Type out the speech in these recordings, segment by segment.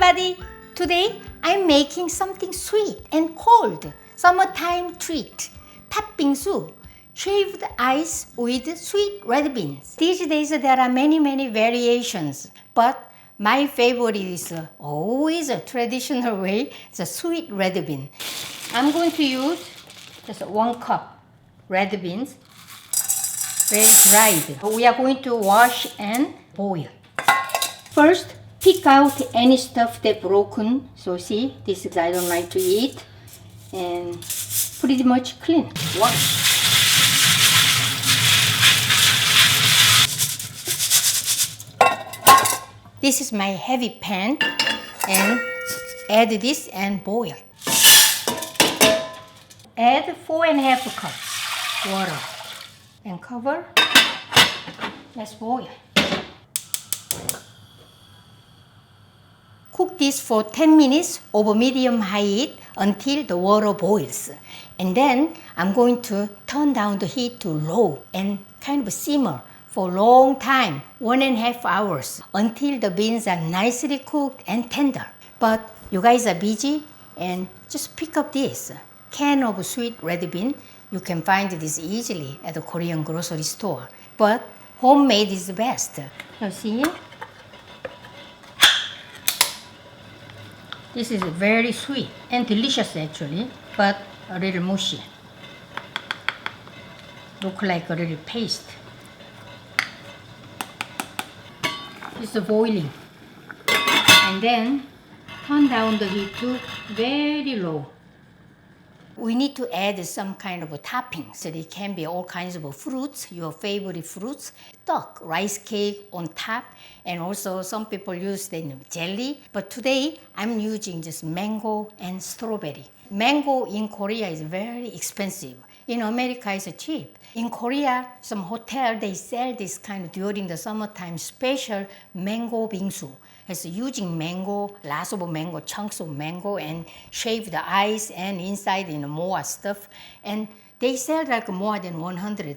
everybody! Today I'm making something sweet and cold, summertime treat, 팥빙수, shaved ice with sweet red beans. These days there are many variations, but my favorite is always a traditional way, the sweet red bean. I'm going to use just 1 cup red beans, very dried. We are going to wash and boil. First, pick out any stuff that broken. So see, this is I don't like to eat, and pretty much clean. Wash. This is my heavy pan, and add this and boil. Add 4.5 cups water and cover. Let's boil. Cook this for 10 minutes over medium-high heat until the water boils. And then I'm going to turn down the heat to low and kind of simmer for a long time, 1.5 hours, until the beans are nicely cooked and tender. But you guys are busy, and just pick up this can of sweet red bean. You can find this easily at the Korean grocery store. But homemade is the best. You see? This is very sweet and delicious actually, but a little mushy. Look like a little paste. It's boiling. And then turn down the heat to very low. We need to add some kind of a topping. So it can be all kinds of fruits, your favorite fruits, duck, rice cake on top, and also some people use the jelly. But today I'm using just mango and strawberry. Mango in Korea is very expensive. In America it's cheap. In Korea, some hotel they sell this kind of during the summertime special mango bingsu. It's using mango, lots of mango, chunks of mango, and shave the ice and inside more stuff. And they sell like more than $100.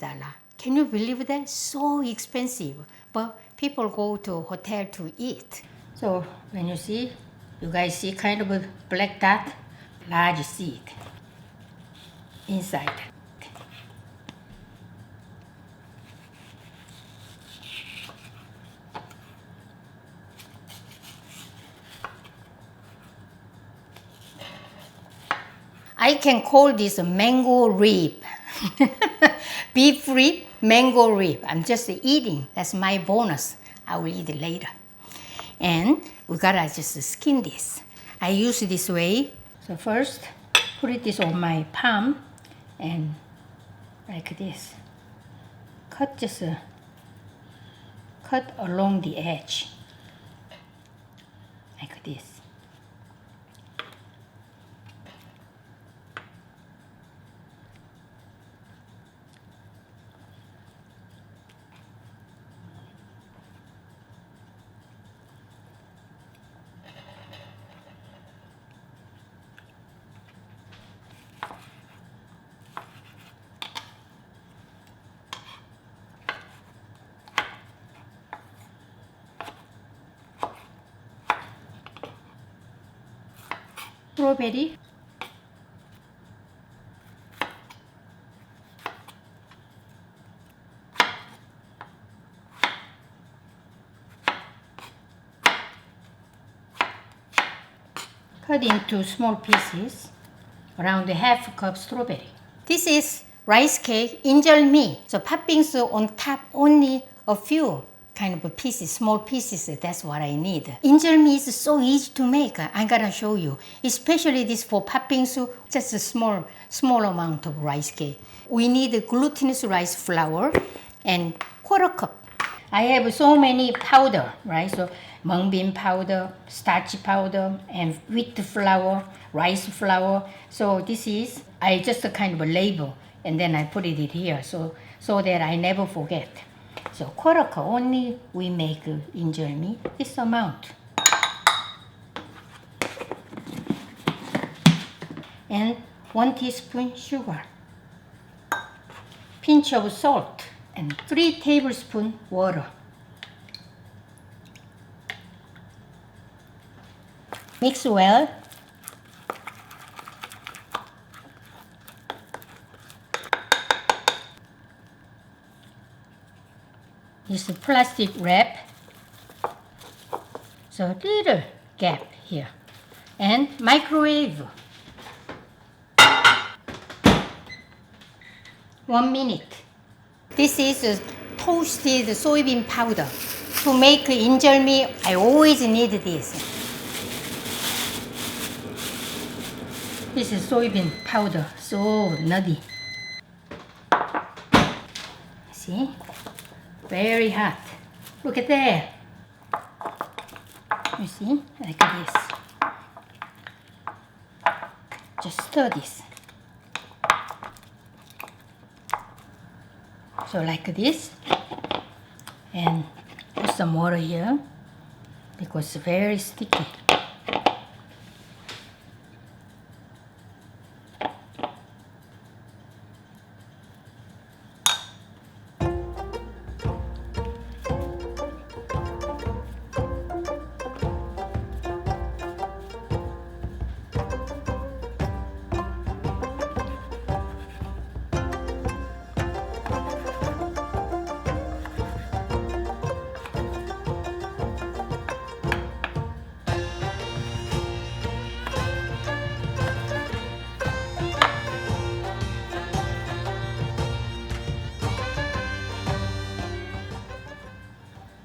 Can you believe that? So expensive. But people go to hotel to eat. So when you see, you guys see kind of a black dot, large seed inside. I can call this a mango rib. Beef rib, mango rib. I'm just eating. That's my bonus. I will eat it later. And we gotta just skin this. I use it this way. So first, put this on my palm and like this. Cut along the edge. Like this. Strawberry. Cut into small pieces, around 1/2 cup strawberry. This is rice cake injeolmi. So 팥빙수 on top, only a few kind of pieces, small pieces, that's what I need. Injeolmi is so easy to make. I'm gonna show you. Especially this for 팥빙수, just a small amount of rice cake. We need glutinous rice flour and 1/4 cup. I have so many powder, right? So mung bean powder, starch powder, and wheat flour, rice flour. So this is, I just kind of a label, and then I put it here so that I never forget. So 1/4 cup only we make injeolmi, this amount. And 1 teaspoon sugar, pinch of salt, and 3 tablespoons water. Mix well. This plastic wrap. So little gap here. And microwave. 1 minute. This is toasted soybean powder. To make injalmi, I always need this. This is soybean powder, so nutty. See? Very hot. Look at that. You see? Like this. Just stir this. So like this. And put some water here because it's very sticky.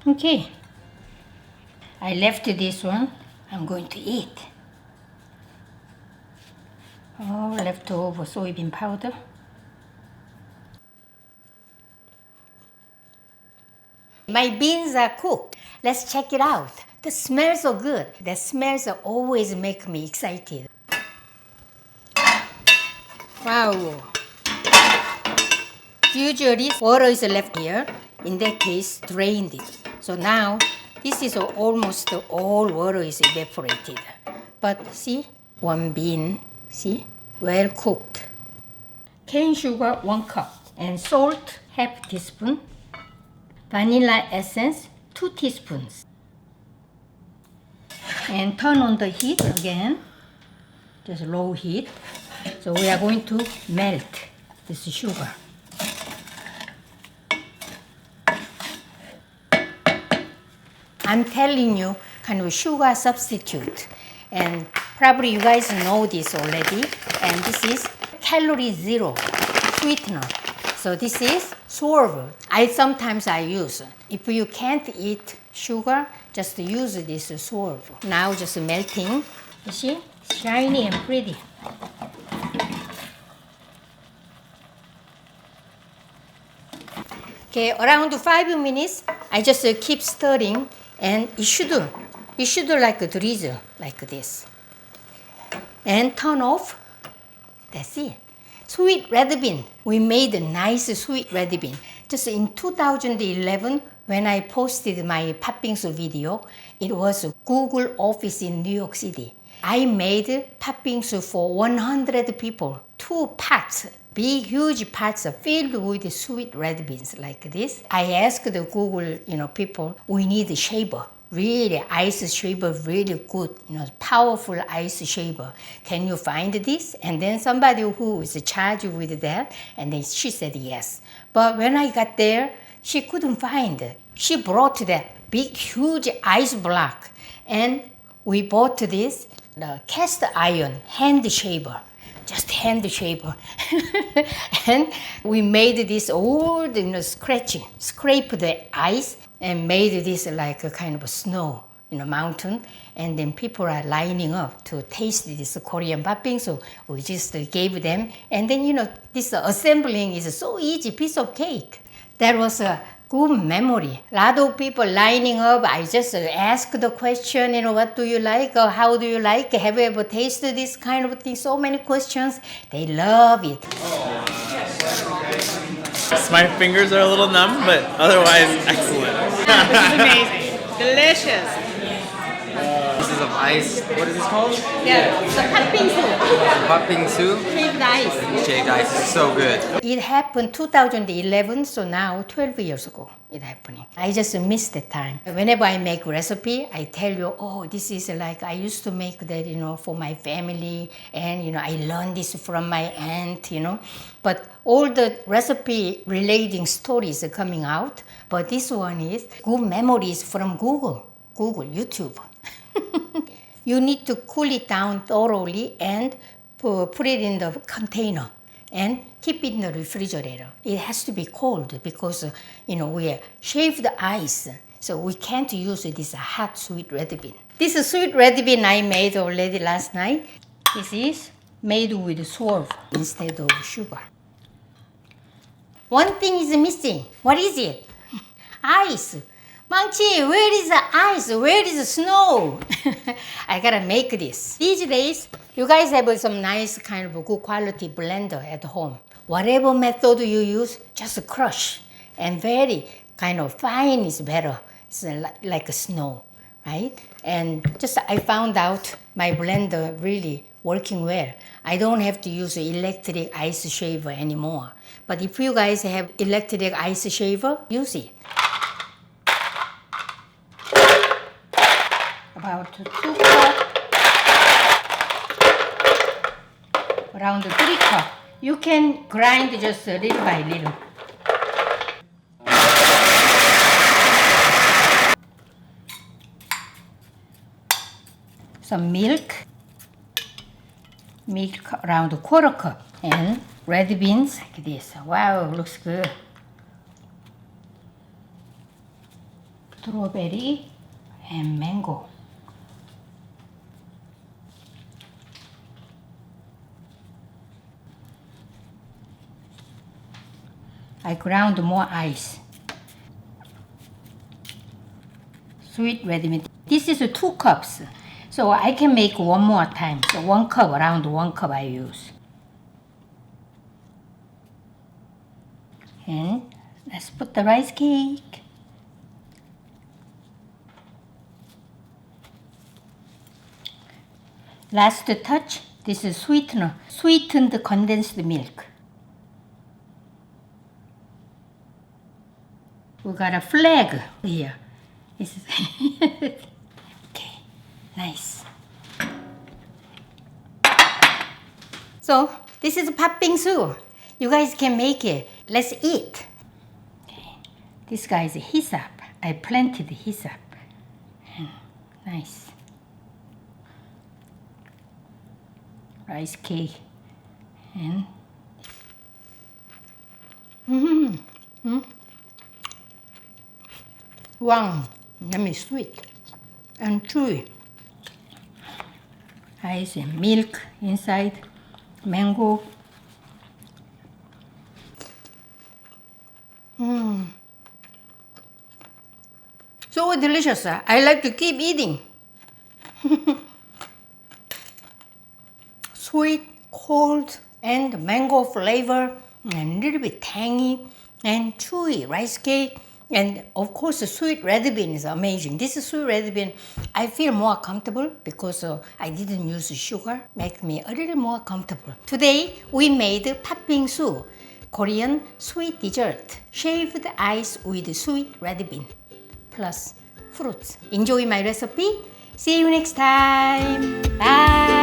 Okay, I left this one. I'm going to eat. Oh, leftover soybean powder. My beans are cooked. Let's check it out. The smells so good. The smells always make me excited. Wow. Usually water is left here. In that case, drained it. So now, this is almost all water is evaporated. But see, one bean, see, well cooked. Cane sugar 1 cup and salt half teaspoon. Vanilla essence 2 teaspoons. And turn on the heat again, just low heat. So we are going to melt this sugar. I'm telling you, kind of sugar substitute. And probably you guys know this already. And this is calorie zero sweetener. So this is Swerve. Sometimes I use. If you can't eat sugar, just use this Swerve. Now just melting. You see? Shiny and pretty. Okay, around 5 minutes, I just keep stirring. And it should like a drizzle, like this. And turn off. That's it. Sweet red bean. We made a nice sweet red bean. Just in 2011, when I posted my Patbingsu video, it was a Google office in New York City. I made Patbingsu for 100 people. 2 pots, big, huge pots filled with sweet red beans like this. I asked the Google, people, we need a shaver. Really, ice shaver, really good, powerful ice shaver. Can you find this? And then somebody who is charged with that, and then she said yes. But when I got there, she couldn't find it. She brought that big, huge ice block. And we bought this, the cast iron hand shaver. Just hand shaver. And we made this old, scrape the ice and made this like a kind of a snow, mountain. And then people are lining up to taste this Korean Patbingsu. So we just gave them. And then, this assembling is so easy, piece of cake. That was a good memory. A lot of people lining up. I just ask the question, what do you like? Or how do you like? Have you ever tasted this kind of thing? So many questions. They love it. My fingers are a little numb, but otherwise excellent. This is amazing. Delicious. This is of ice. What is this called? Yeah, the 팥빙수, Patbingsu. shaved ice. Shaved ice is so good. It happened 2011, so now 12 years ago it happening. I just missed the time. Whenever I make recipe, I tell you, oh, this is like I used to make that, for my family, and I learned this from my aunt, But all the recipe relating stories are coming out, but this one is good memories from Google, YouTube. You need to cool it down thoroughly and put it in the container and keep it in the refrigerator. It has to be cold because, we shaved the ice, so we can't use this hot sweet red bean. This sweet red bean I made already last night. This is made with swerve instead of sugar. One thing is missing. What is it? Ice. Mangchi, where is the ice? Where is the snow? I gotta make this. These days, you guys have some nice kind of good quality blender at home. Whatever method you use, just crush. And very kind of fine is better. It's like snow, right? And just I found out my blender really working well. I don't have to use electric ice shaver anymore. But if you guys have electric ice shaver, use it. About 2 cups, around 3 cups. You can grind just little by little. Some milk around 1/4 cup, and red beans like this. Wow, looks good. Strawberry and mango. I ground more ice. Sweet red bean. This is 2 cups. So I can make one more time. So 1 cup, around 1 cup I use. And let's put the rice cake. Last touch, this is sweetener, sweetened condensed milk. We got a flag here. Okay, nice. So this is 팥빙수. You guys can make it. Let's eat. Okay. This guy is hyssop. I planted hyssop. Nice. Rice cake and wow, yummy, sweet and chewy. Ice and milk inside, mango. So delicious. I like to keep eating. Sweet, cold, and mango flavor, and a little bit tangy and chewy rice cake. And of course, the sweet red bean is amazing. This is sweet red bean. I feel more comfortable because I didn't use sugar. Make me a little more comfortable. Today, we made 팥빙수, Korean sweet dessert, shaved ice with sweet red bean, plus fruits. Enjoy my recipe. See you next time. Bye.